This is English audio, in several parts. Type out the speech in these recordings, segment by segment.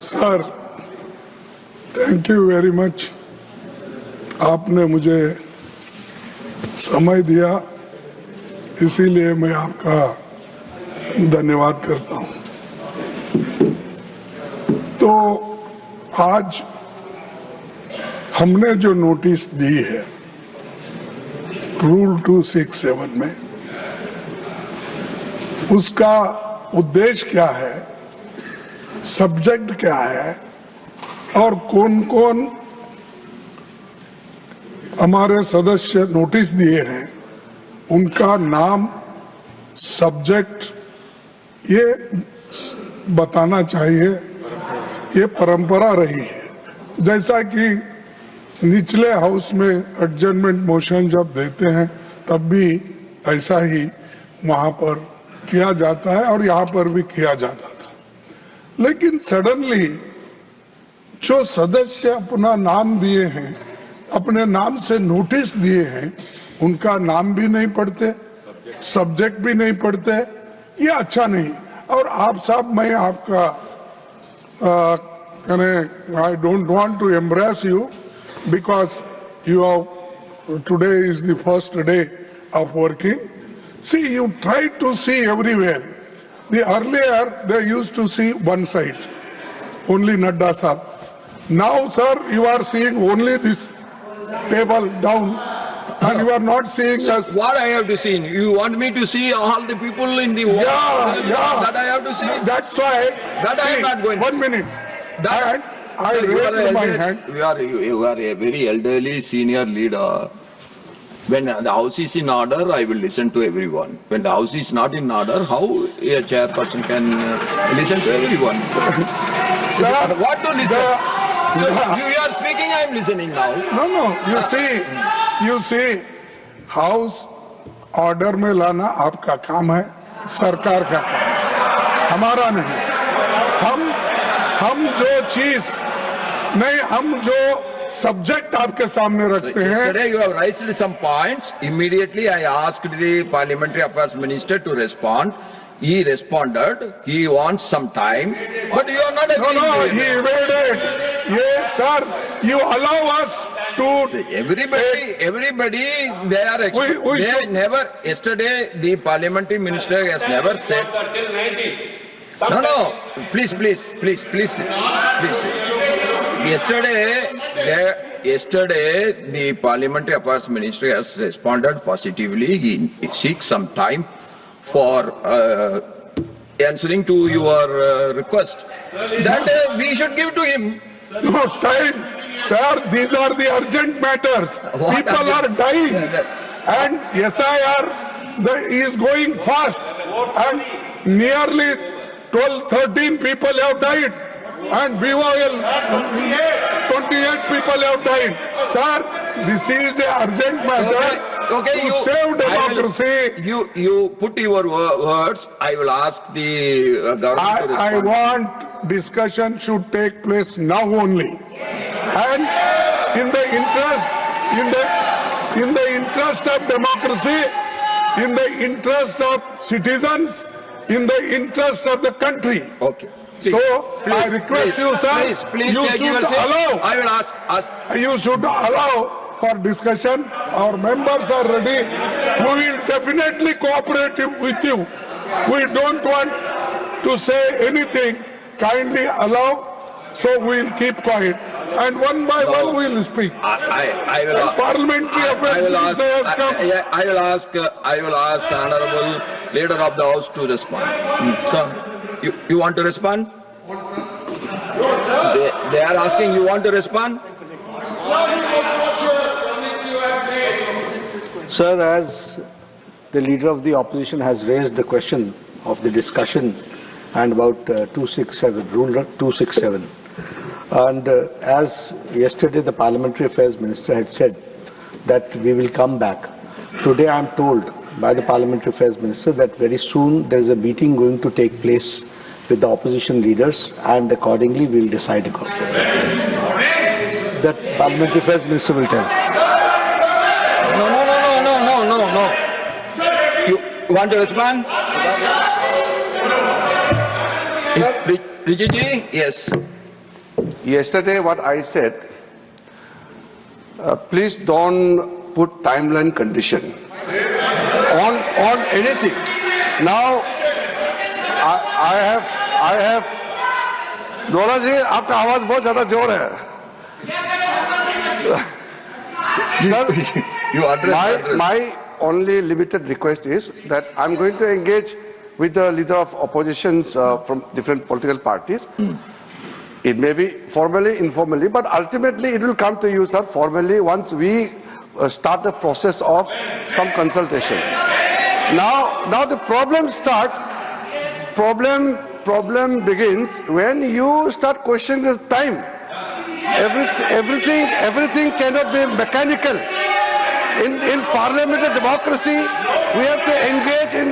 Sir, thank you very much. आपने मुझे समय दिया, इसीलिए मैं आपका धन्यवाद करता हूं। तो आज हमने जो नोटिस दी है रूल 267 में, उसका उद्देश्य क्या है, सब्जेक्ट क्या है और कौन कौन हमारे सदस्य नोटिस दिए हैं, उनका नाम, सब्जेक्ट ये बताना चाहिए। ये परंपरा रही है। जैसा कि निचले हाउस में एडजर्नमेंट मोशन जब देते हैं तब भी ऐसा ही वहां पर किया जाता है और यहाँ पर भी किया जाता था। लेकिन सडनली जो सदस्य अपना नाम दिए हैं, अपने नाम से नोटिस दिए हैं, उनका नाम भी नहीं पढ़ते, सब्जेक्ट भी नहीं पढ़ते, ये अच्छा नहीं। और आप साहब, मैं आपका I don't want to embrace you because you are today is the first day of working. See, you try to see everywhere. The earlier they used to see one side, only Nadda sahab. Now, sir, you are seeing only this table down, and you are not seeing us. What I have to see? You want me to see all the people in the world? Yeah. That I have to see. That's why. That I am not going. 1 minute. That I raised my hand. You are a very elderly senior leader. When the house is in order, I will listen to everyone. When the house is not in order, how a chairperson can listen to everyone? Sir, what to listen? So you are speaking, I am listening now. No. You see, house order में लाना आपका काम है, सरकार का काम, हमारा नहीं। हम जो चीज नहीं, हम जो सब्जेक्ट आपके सामने रखते हैं। Yesterday you have raised some points. Immediately I asked the Parliamentary Affairs Minister to respond. He responded. He wants some time, but you are not agreeing. No, to it. he evaded. Yes, sir. You allow us to. Everybody, they are. We they should never. Yesterday, the Parliamentary Minister has never said. No. Please. Yesterday, the Parliamentary Affairs Ministry has responded positively. He seeks some time for answering to your request. That we should give to him. No time, sir. These are the urgent matters. People are dying, and SIR is going fast, and nearly 12-13 people have died. And BOL, 28 people have died. Sir, this is an urgent matter to save democracy. You put your words. I will ask the government to respond. I want discussion should take place now only. And in the interest of democracy, in the interest of citizens, in the interest of the country. Okay. So I request you, sir. Please, you should allow. I will ask. You should allow for discussion. Our members are ready. We will definitely cooperate with you. We don't want to say anything. Kindly allow. So we will keep quiet. And one by one we will speak. I will. Parliamentary affairs minister has come. I will ask Honorable Leader of the House to respond. Sir, you want to respond? They are asking. You want to respond? Sir, as the leader of the opposition has raised the question of the discussion and about 267, Rule 267, and as yesterday the Parliamentary Affairs Minister had said that we will come back. Today I am told by the Parliamentary Affairs Minister that very soon there is a meeting going to take place with the opposition leaders, and accordingly we will decide accordingly. That Parliamentary Affairs Minister will tell. No. You want to respond? Rijiji? Yes. yesterday what I said, please don't put timeline condition on anything. Now, I have, दोरा जी आपका आवाज बहुत ज्यादा जोर है. Sir, You address. my only limited request is that I'm going to engage with the leader of oppositions from different political parties. It may be formally, informally, but ultimately it will come to you, sir, formally once we start the process of some consultation. Now the problem starts. Problem begins when you start questioning the time. Everything cannot be mechanical. In parliamentary democracy, we have to engage in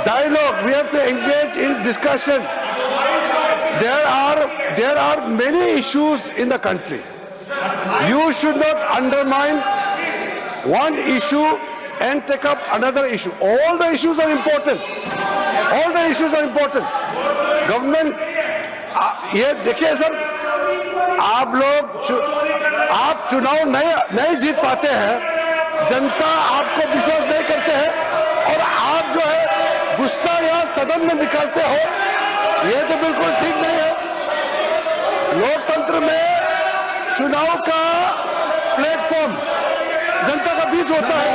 dialogue. We have to engage in discussion. There are many issues in the country. You should not undermine one issue and take up another issue. All the issues are important. All the issues are important. Government, ये देखिए sir, आप चुनाव नहीं जीत पाते हैं, जनता आपको विश्वास नहीं करते हैं, और आप जो है गुस्सा या सदन में निकालते हो, ये तो बिल्कुल ठीक नहीं है. लोकतंत्र में चुनाव का प्लेटफॉर्म जनता का बीच होता है.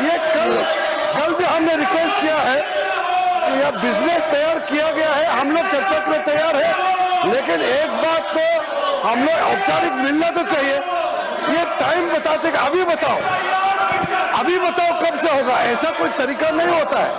ये कल भी हमने रिक्वेस्ट किया है कि यह बिजनेस तैयार किया गया है, हम लोग चर्चा के लिए तैयार है, लेकिन एक बात तो हम लोग औपचारिक मिलना तो चाहिए. ये टाइम बताते कि अभी बताओ कब से होगा, ऐसा कोई तरीका नहीं होता है.